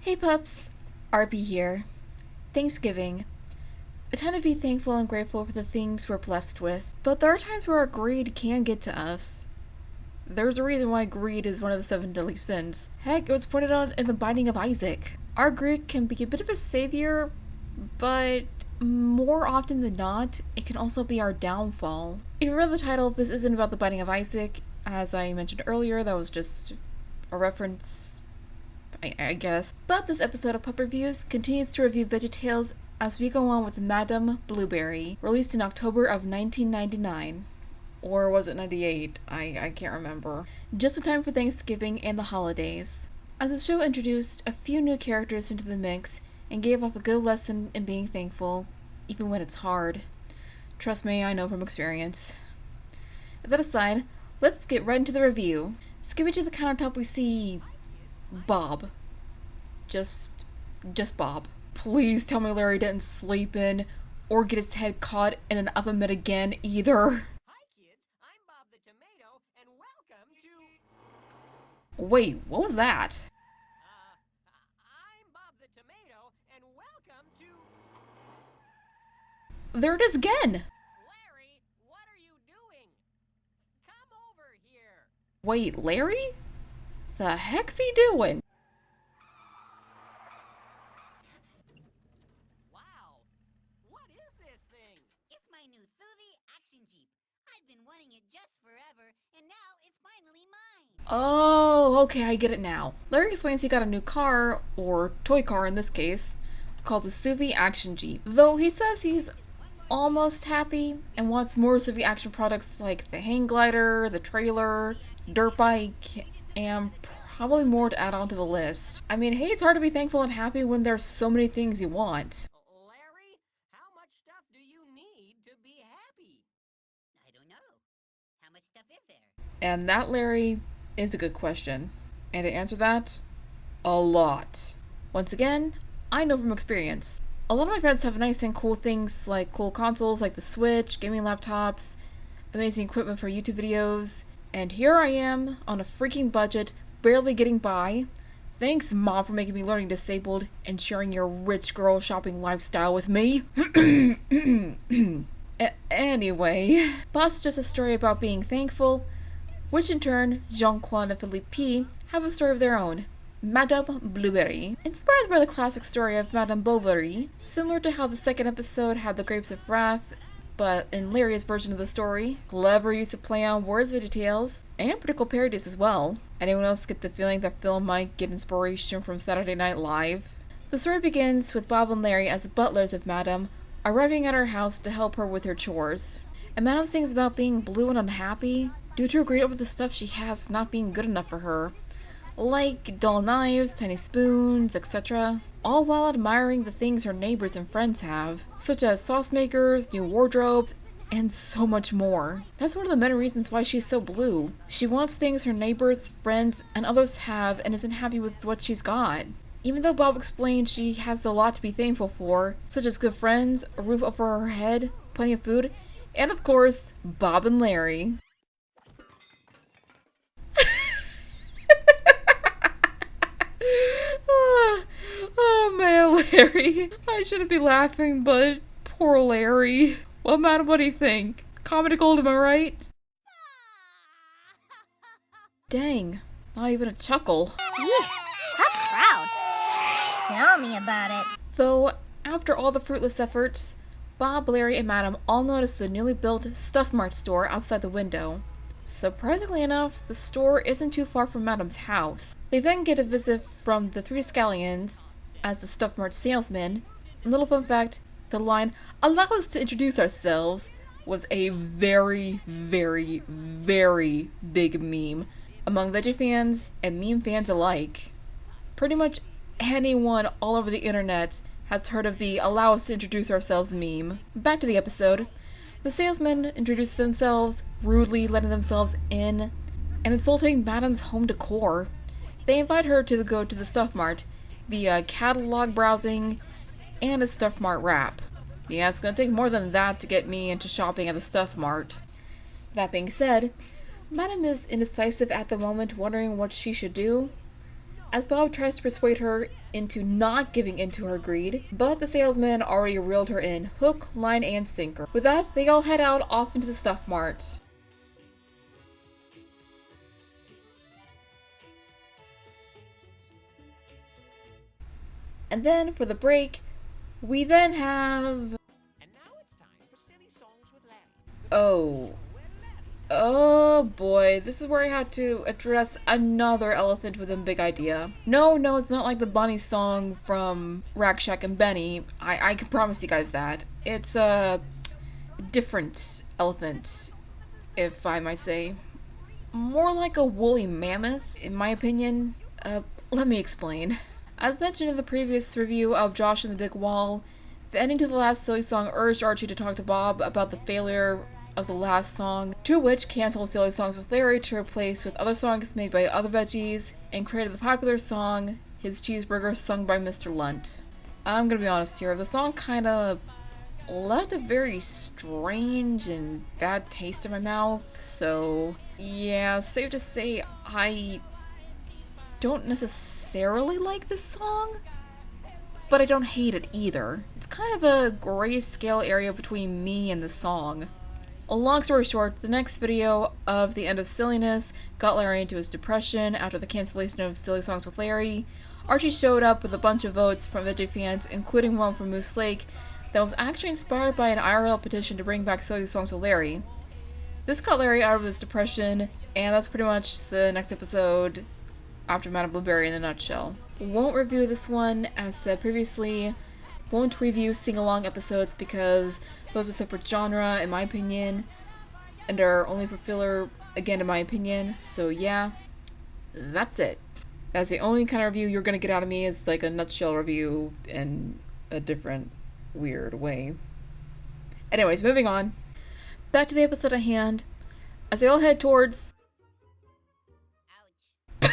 Hey pups, RB here. Thanksgiving. A time to be thankful and grateful for the things we're blessed with. But there are times where our greed can get to us. There's a reason why greed is one of the 7 deadly sins. Heck, it was pointed out in the Binding of Isaac. Our greed can be a bit of a savior, but more often than not, it can also be our downfall. If you read the title, this isn't about the Binding of Isaac. As I mentioned earlier, that was just a reference, I guess. But this episode of Pup Reviews continues to review VeggieTales as we go on with Madame Blueberry, released in October of 1999. Or was it 98? I can't remember. Just in time for Thanksgiving and the holidays. As the show introduced a few new characters into the mix and gave off a good lesson in being thankful, even when it's hard. Trust me, I know from experience. That aside, let's get right into the review. Skipping to the countertop, we see Bob. Just Bob. Please tell me Larry didn't sleep in or get his head caught in an oven mitt again either. Hi kids, I'm Bob the Tomato, and welcome to... Wait, what was that? I'm Bob the Tomato, and welcome to... There it is again! Larry, what are you doing? Come over here. Wait, Larry? The heck's he doing? Wow, what is this thing? It's my new Suzy action Jeep. I've been wanting it just forever, and now it's finally mine. Oh, okay, I get it now. Larry explains he got a new car, or toy car in this case, called the Suvi Action Jeep. Though he says he's almost happy and wants more Suvi action products like the hang glider, the trailer, dirt bike, and probably more to add on to the list. I mean, hey, it's hard to be thankful and happy when there's so many things you want. Larry, how much stuff do you need to be happy? I don't know. How much stuff is there? And that, Larry, is a good question. And to answer that, a lot. Once again, I know from experience. A lot of my friends have nice and cool things like cool consoles like the Switch, gaming laptops, amazing equipment for YouTube videos, and here I am on a freaking budget, barely getting by. Thanks, Mom, for making me learning disabled and sharing your rich girl shopping lifestyle with me. Anyway, Boss just a story about being thankful, which in turn, Jean-Claude and Philippe P. have a story of their own. Madame Blueberry. Inspired by the classic story of Madame Bovary, similar to how the second episode had the Grapes of Wrath, but in Larry's version of the story, clever use of play on words with details, and pretty cool parodies as well. Anyone else get the feeling that Phil might get inspiration from Saturday Night Live? The story begins with Bob and Larry as the butlers of Madame, arriving at her house to help her with her chores. And Madame sings about being blue and unhappy, due to her greed over the stuff she has not being good enough for her. Like dull knives, tiny spoons, etc. All while admiring the things her neighbors and friends have, such as sauce makers, new wardrobes, and so much more. That's one of the many reasons why she's so blue. She wants things her neighbors, friends, and others have and isn't happy with what she's got. Even though Bob explains she has a lot to be thankful for, such as good friends, a roof over her head, plenty of food, and of course, Bob and Larry. Oh man, Larry. I shouldn't be laughing, but poor Larry. Well, Madam, what do you think? Comedy gold, am I right? Dang, not even a chuckle. Tough crowd. Tell me about it. Though, after all the fruitless efforts, Bob, Larry, and Madam all notice the newly built Stuff Mart store outside the window. Surprisingly enough, the store isn't too far from Madam's house. They then get a visit from the 3 scallions as the Stuff Mart salesman. And little fun fact, the line, "Allow us to introduce ourselves," was a very, very, very big meme among veggie fans and meme fans alike. Pretty much anyone all over the internet has heard of the "allow us to introduce ourselves" meme. Back to the episode. The salesmen introduce themselves, rudely letting themselves in, and insulting Madam's home decor. They invite her to go to the Stuff Mart via catalog browsing and a Stuff Mart wrap. Yeah, it's gonna take more than that to get me into shopping at the Stuff Mart. That being said, Madam is indecisive at the moment, wondering what she should do. as Bob tries to persuade her into not giving in to her greed, but the salesman already reeled her in, hook, line, and sinker. With that, they all head out off into the Stuff Mart. And then, for the break, we then have... And now it's time for Silly Songs with Larry. Oh. Oh boy, this is where I had to address another elephant within Big Idea. No, it's not like the bunny song from Rack Shack and Benny. I can promise you guys that. It's a different elephant, if I might say. More like a woolly mammoth, in my opinion. Let me explain. As mentioned in the previous review of Josh and the Big Wall, the ending to the last Silly Song urged Archie to talk to Bob about the failure of the last song, to which canceled Silly Songs with Larry to replace with other songs made by other veggies, and created the popular song, His Cheeseburger, sung by Mr. Lunt. I'm gonna be honest here, the song kinda left a very strange and bad taste in my mouth, so yeah, safe to say I don't necessarily like this song, but I don't hate it either. It's kind of a grayscale area between me and the song. A long story short, the next video of the end of silliness got Larry into his depression after the cancellation of Silly Songs with Larry. Archie showed up with a bunch of votes from Veggie fans, including one from Moose Lake, that was actually inspired by an IRL petition to bring back Silly Songs with Larry. This got Larry out of his depression, and that's pretty much the next episode after Madame Blueberry in a nutshell. Won't review this one, as said previously. Won't review sing-along episodes because those are separate genre, in my opinion, and are only for filler, again, in my opinion. So yeah, that's it. That's the only kind of review you're gonna get out of me, is like a nutshell review in a different, weird way. Anyways, moving on. Back to the episode at hand. As they all head towards... Ouch.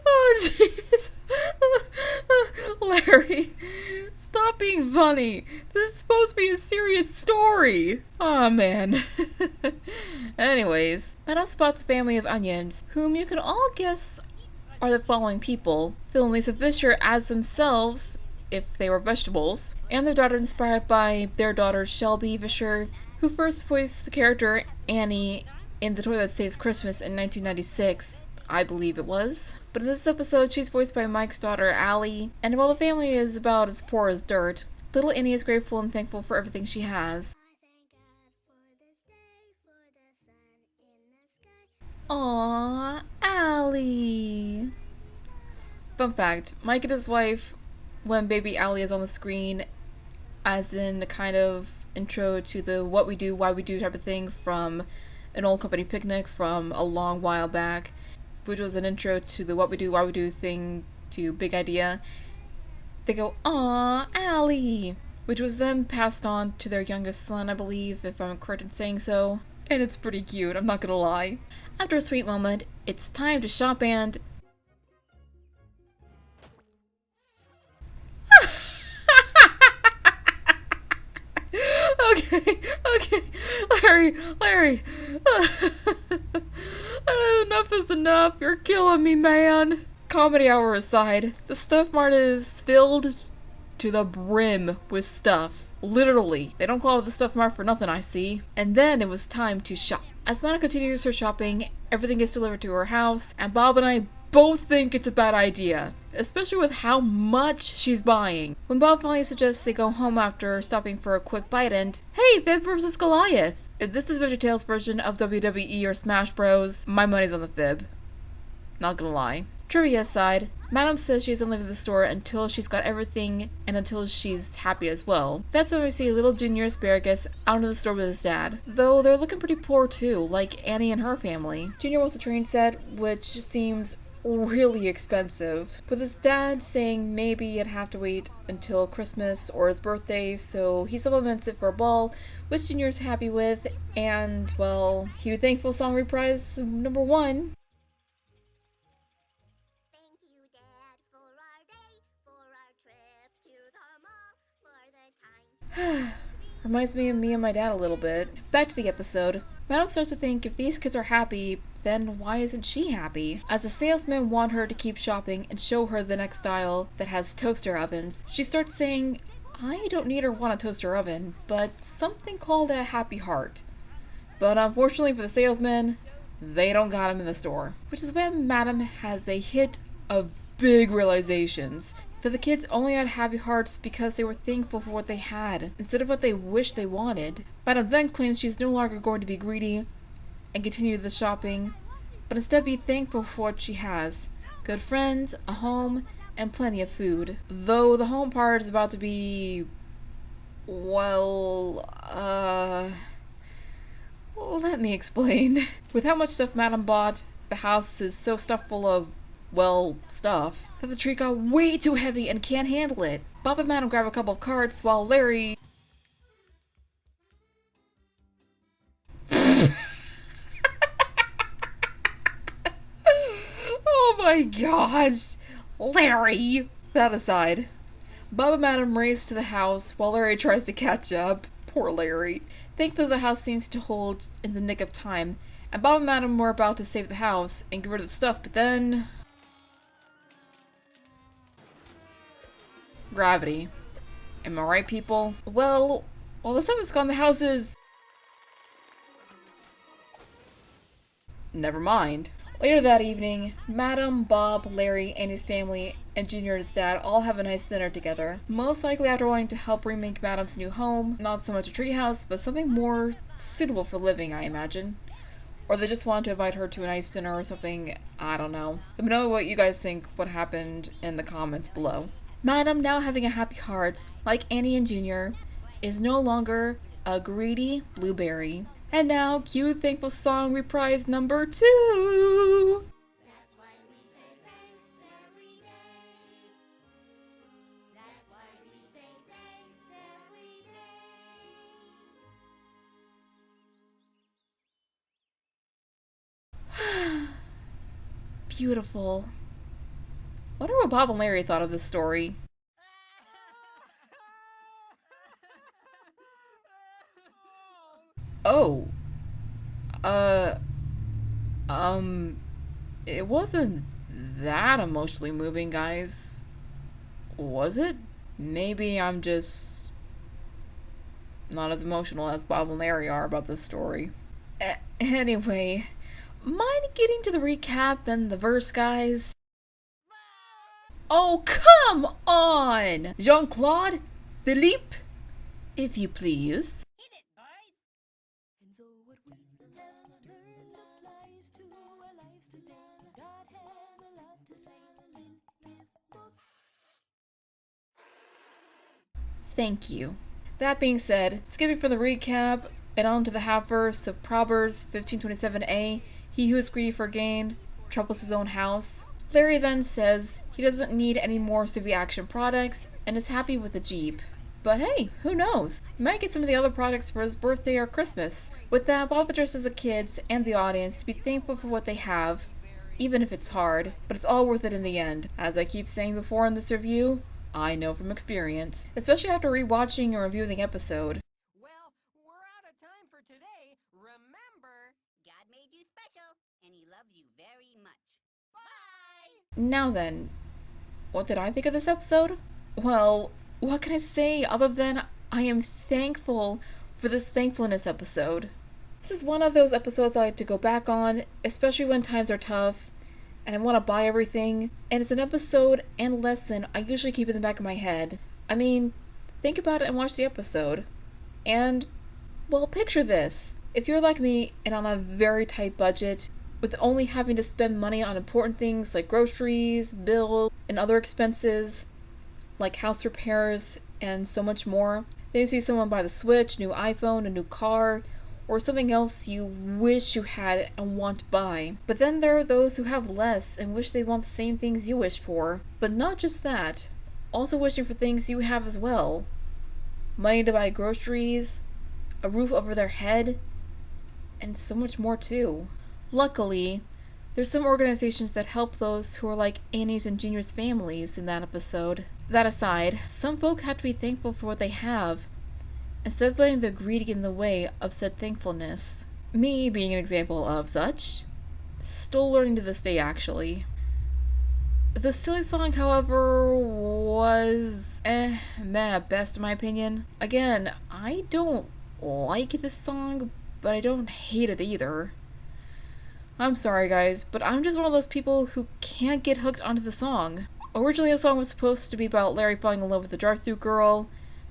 Oh jeez. Larry, stop being funny. This is supposed to be a serious story. Aw, man. Anyways, Madame spots a family of onions, whom you can all guess are the following people: Phil and Lisa Fisher as themselves, if they were vegetables, and their daughter inspired by their daughter Shelby Fisher, who first voiced the character Annie in The Toy That Saved Christmas in 1996. I believe it was. But in this episode, she's voiced by Mike's daughter, Allie, and while the family is about as poor as dirt, little Annie is grateful and thankful for everything she has. Aww, Allie! Fun fact, Mike and his wife, when baby Allie is on the screen, as in a kind of intro to the what we do, why we do type of thing from an old company picnic from a long while back, which was an intro to the what we do, why we do thing to Big Idea, they go, "Aw, Allie," which was then passed on to their youngest son, I believe, if I'm correct in saying so. And it's pretty cute, I'm not gonna lie. After a sweet moment, it's time to shop and... Okay, Larry. Enough is enough. You're killing me, man. Comedy hour aside, the Stuff Mart is filled to the brim with stuff. Literally. They don't call it the Stuff Mart for nothing, I see. And then it was time to shop. As Mana continues her shopping, everything gets delivered to her house, and Bob and I both think it's a bad idea, especially with how much she's buying. When Bob finally suggests they go home after stopping for a quick bite and, hey, Fib vs. Goliath! If this is VeggieTales' version of WWE or Smash Bros, my money's on the Fib. Not gonna lie. Trivia aside, Madame says she isn't leaving the store until she's got everything and until she's happy as well. That's when we see little Junior Asparagus out in the store with his dad. Though they're looking pretty poor too, like Annie and her family. Junior wants a train set, which seems really expensive, with his dad saying maybe it'd have to wait until Christmas or his birthday, so he supplements it for a ball, which Junior's happy with, and, well, cue Thankful Song reprise number 1. Thank you, Dad, for our day, for our trip to the mall, for the time. Reminds me of me and my dad a little bit. Back to the episode. Madam starts to think if these kids are happy, then why isn't she happy? As the salesmen want her to keep shopping and show her the next aisle that has toaster ovens, she starts saying, I don't need or want a toaster oven, but something called a happy heart. But unfortunately for the salesmen, they don't got him in the store. Which is when Madam has a hit of big realizations. That the kids only had happy hearts because they were thankful for what they had, instead of what they wished they wanted. Madam then claims she's no longer going to be greedy and continue the shopping, but instead be thankful for what she has. Good friends, a home, and plenty of food. Though the home part is about to be... well, let me explain. With how much stuff Madam bought, the house is so stuffed full of, well, stuff, that the tree got way too heavy and can't handle it. Bob and Madam grab a couple of carts while Larry... Oh my gosh! Larry! That aside, Bob and Madam race to the house while Larry tries to catch up. Poor Larry. Thankfully the house seems to hold in the nick of time, and Bob and Madam were about to save the house and get rid of the stuff, but then... gravity. Am I right, people? Well, while the stuff is gone, the house is... never mind. Later that evening, Madam, Bob, Larry, and his family, and Junior and his dad all have a nice dinner together. Most likely after wanting to help remake Madam's new home, not so much a treehouse, but something more suitable for living, I imagine. Or they just wanted to invite her to a nice dinner or something, I don't know. Let me know what you guys think what happened in the comments below. Madam, now having a happy heart, like Annie and Junior, is no longer a greedy blueberry. And now, cue Thankful Song reprise number 2! That's why we say thanks every day. That's why we say thanks every day. Beautiful. Wonder what Bob and Larry thought of this story. Oh. It wasn't that emotionally moving, guys. Was it? Maybe I'm just not as emotional as Bob and Larry are about this story. Anyway, mind getting to the recap and the verse, guys? Oh, come on! Jean-Claude? Philippe? If you please. Hit it, boys! And so what we learned applies to our lives today. God has a lot to say in his book. Thank you. That being said, skipping from the recap and on to the half verse of Proverbs 15:27a, he who is greedy for gain troubles his own house. Larry then says he doesn't need any more Suvi Action products and is happy with the Jeep. But hey, who knows? He might get some of the other products for his birthday or Christmas. With that, Bob addresses the kids and the audience to be thankful for what they have, even if it's hard, but it's all worth it in the end. As I keep saying before in this review, I know from experience, especially after rewatching and reviewing the episode. Well, we're out of time for today. Remember, God made you special, and he loves you very much. Bye! Now then, what did I think of this episode? Well, what can I say other than I am thankful for this thankfulness episode. This is one of those episodes I like to go back on, especially when times are tough and I want to buy everything, and it's an episode and lesson I usually keep in the back of my head. I mean, think about it and watch the episode. And, well, picture this. If you're like me and on a very tight budget, with only having to spend money on important things like groceries, bills, and other expenses, like house repairs, and so much more, then you see someone buy the Switch, new iPhone, a new car, or something else you wish you had and want to buy. But then there are those who have less and wish they want the same things you wish for. But not just that, also wishing for things you have as well. Money to buy groceries, a roof over their head, and so much more too. Luckily, there's some organizations that help those who are like Annie's and Junior's families in that episode. That aside, some folk have to be thankful for what they have, instead of letting the greed get in the way of said thankfulness. Me being an example of such. Still learning to this day, actually. The silly song, however, was meh at best in my opinion. Again, I don't like this song, but I don't hate it either. I'm sorry guys, but I'm just one of those people who can't get hooked onto the song. Originally the song was supposed to be about Larry falling in love with the drive-thru girl,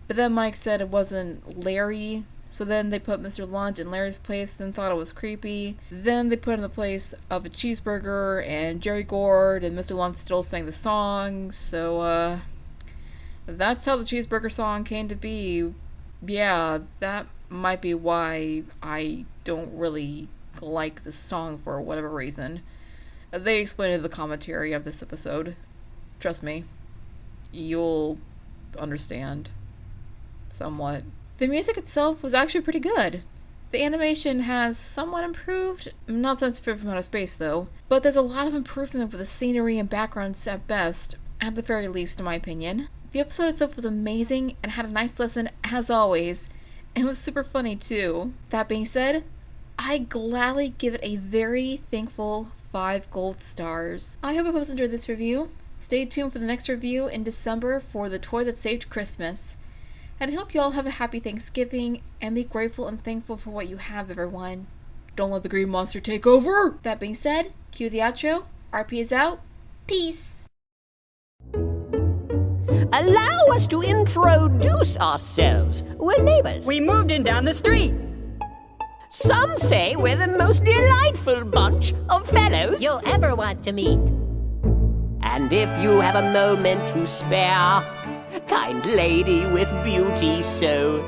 but then Mike said it wasn't Larry, so then they put Mr. Lunt in Larry's place, then thought it was creepy. Then they put in the place of a cheeseburger and Jerry Gord, and Mr. Lunt still sang the song, so that's how the cheeseburger song came to be. Yeah, that might be why I don't really like the song for whatever reason. They explained in the commentary of this episode. Trust me, you'll understand. Somewhat. The music itself was actually pretty good. The animation has somewhat improved, not since Fear from Outer Space though, but there's a lot of improvement with the scenery and backgrounds at best, at the very least in my opinion. The episode itself was amazing and had a nice lesson as always, and was super funny too. That being said, I gladly give it a very thankful 5 gold stars. I hope you guys enjoyed this review. Stay tuned for the next review in December for The Toy That Saved Christmas. And I hope you all have a happy Thanksgiving and be grateful and thankful for what you have, everyone. Don't let the green monster take over! That being said, cue the outro. RP is out. Peace! Allow us to introduce ourselves. We're neighbors. We moved in down the street. Some say we're the most delightful bunch of fellows you'll ever want to meet. And if you have a moment to spare, kind lady with beauty so